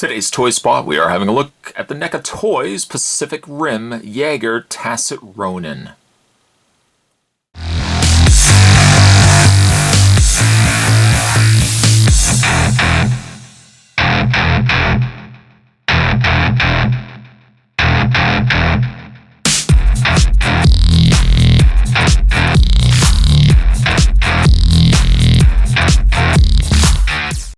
Today's Toy Spot, we are having a look at the NECA Toys Pacific Rim Jaeger Tacit Ronin.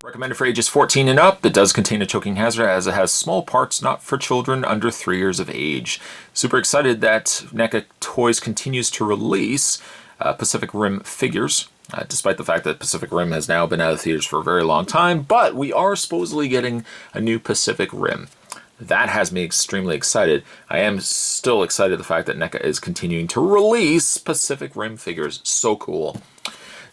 Recommended for ages 14 and up. It does contain a choking hazard as it has small parts not for children under 3 years of age. Super excited that NECA Toys continues to release Pacific Rim figures, despite the fact that Pacific Rim has now been out of theaters for a very long time, but we are supposedly getting a new Pacific Rim. That has me extremely excited. I am still excited the fact that NECA is continuing to release Pacific Rim figures. So cool.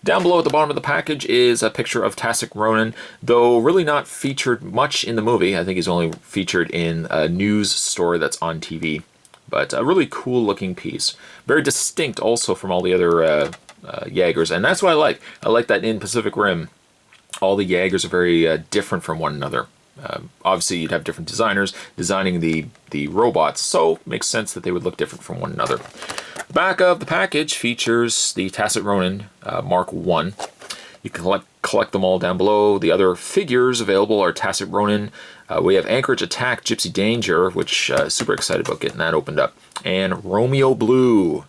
Down below at the bottom of the package is a picture of Tacit Ronin, though really not featured much in the movie. I think he's only featured in a news story that's on TV. But a really cool looking piece. Very distinct also from all the other Jaegers, and that's what I like. I like that in Pacific Rim, all the Jaegers are very different from one another. Obviously, you'd have different designers designing the robots, so it makes sense that they would look different from one another. The back of the package features the Tacit Ronin Mark I. You can collect them all down below. The other figures available are Tacit Ronin. We have Anchorage Attack Gypsy Danger, which super excited about getting that opened up. And Romeo Blue.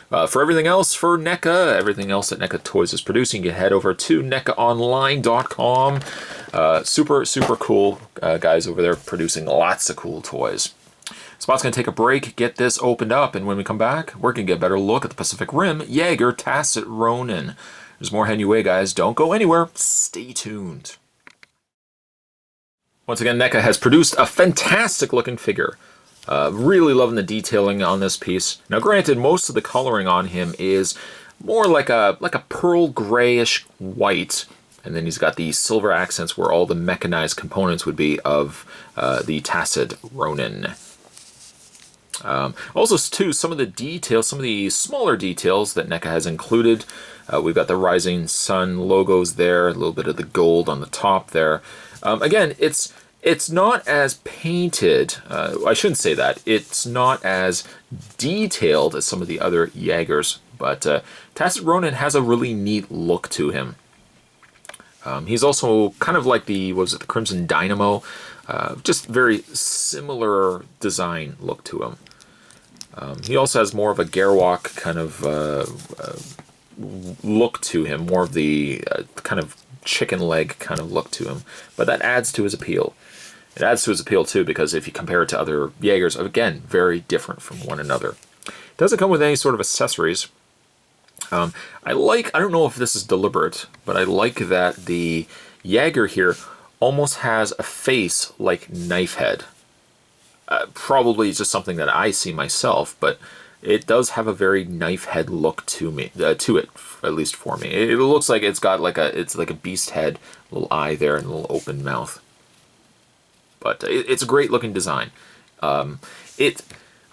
For everything else for NECA, everything else that NECA Toys is producing, you head over to NECAonline.com. Super cool guys over there producing lots of cool toys. Spot's going to take a break, get this opened up, and when we come back, we're going to get a better look at the Pacific Rim Jaeger Tacit Ronin. There's more heading your way, guys. Don't go anywhere. Stay tuned. Once again, NECA has produced a fantastic looking figure. Really loving the detailing on this piece. Now granted, most of the coloring on him is more like a pearl grayish white, and then he's got the silver accents where all the mechanized components would be of the Tacit Ronin. Also, too, some of the details, some of the smaller details that NECA has included. We've got the Rising Sun logos there, a little bit of the gold on the top there. Again, it's not as painted, I shouldn't say that, it's not as detailed as some of the other Jaegers, but Tacit Ronin has a really neat look to him. He's also kind of like the Crimson Dynamo, just very similar design look to him. He also has more of a Gerwalk kind of look to him, more of the kind of chicken leg kind of look to him, but that adds to his appeal. It adds to his appeal too because if you compare it to other Jaegers, again, very different from one another. It doesn't come with any sort of accessories. I don't know if this is deliberate, but I like that the Jaeger here almost has a face like Knifehead. Probably just something that I see myself, but it does have a very Knifehead look to it, at least for me. It looks like it's got it's like a beast head, little eye there, and a little open mouth. But it's a great looking design. I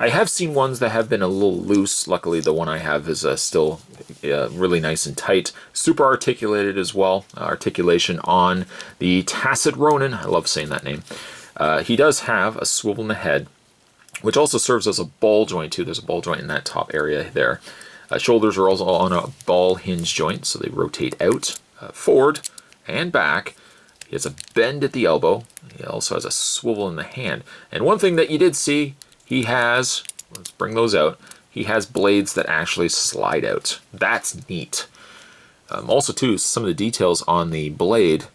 have seen ones that have been a little loose. Luckily, the one I have is still really nice and tight. Super articulated as well. Articulation on the Tacit Ronin. I love saying that name. He does have a swivel in the head, which also serves as a ball joint too. There's a ball joint in that top area there. Shoulders are also on a ball hinge joint, so they rotate out, forward, and back. He has a bend at the elbow. He also has a swivel in the hand. And one thing that you did see, he has, let's bring those out, he has blades that actually slide out. That's neat. Also too, some of the details on the blade,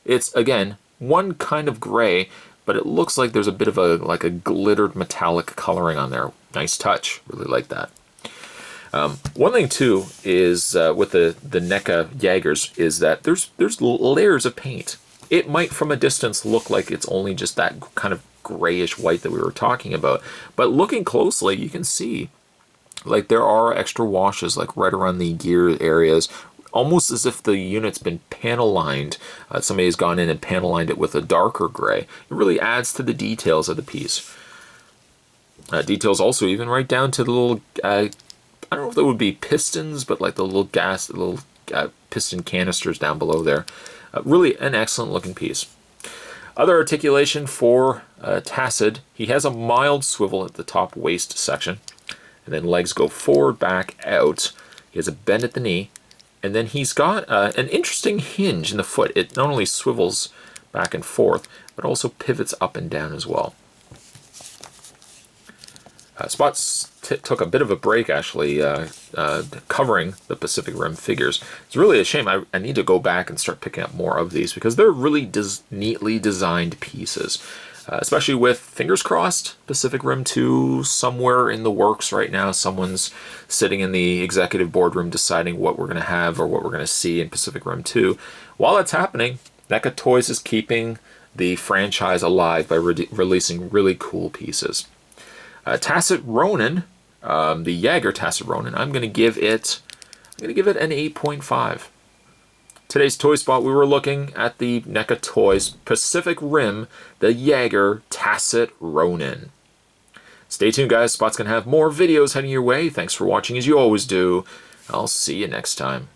it's again, one kind of gray, but it looks like there's a bit of a glittered metallic coloring on there. Nice touch, really like that. One thing too is with the NECA Jaegers is that there's layers of paint. It might from a distance look like it's only just that kind of grayish white that we were talking about, but looking closely you can see like there are extra washes like right around the gear areas, almost as if the unit's been panel lined. Somebody has gone in and panel lined it with a darker gray. It really adds to the details of the piece. Details also even right down to the little I don't know if that would be pistons, but like the little piston canisters down below there. Really an excellent looking piece. Other articulation for Tacit, he has a mild swivel at the top waist section, and then legs go forward, back, out. He has a bend at the knee, and then he's got an interesting hinge in the foot. It not only swivels back and forth, but also pivots up and down as well. Spots took a bit of a break, actually, covering the Pacific Rim figures. It's really a shame. I need to go back and start picking up more of these because they're really neatly designed pieces, especially with, fingers crossed, Pacific Rim 2 somewhere in the works right now. Someone's sitting in the executive boardroom deciding what we're going to have or what we're going to see in Pacific Rim 2. While that's happening, NECA Toys is keeping the franchise alive by releasing really cool pieces. Tacit Ronin, the Jaeger Tacit Ronin, I'm going to give it an 8.5. Today's Toy Spot, we were looking at the NECA Toys Pacific Rim, the Jaeger Tacit Ronin. Stay tuned, guys. Spot's going to have more videos heading your way. Thanks for watching, as you always do. I'll see you next time.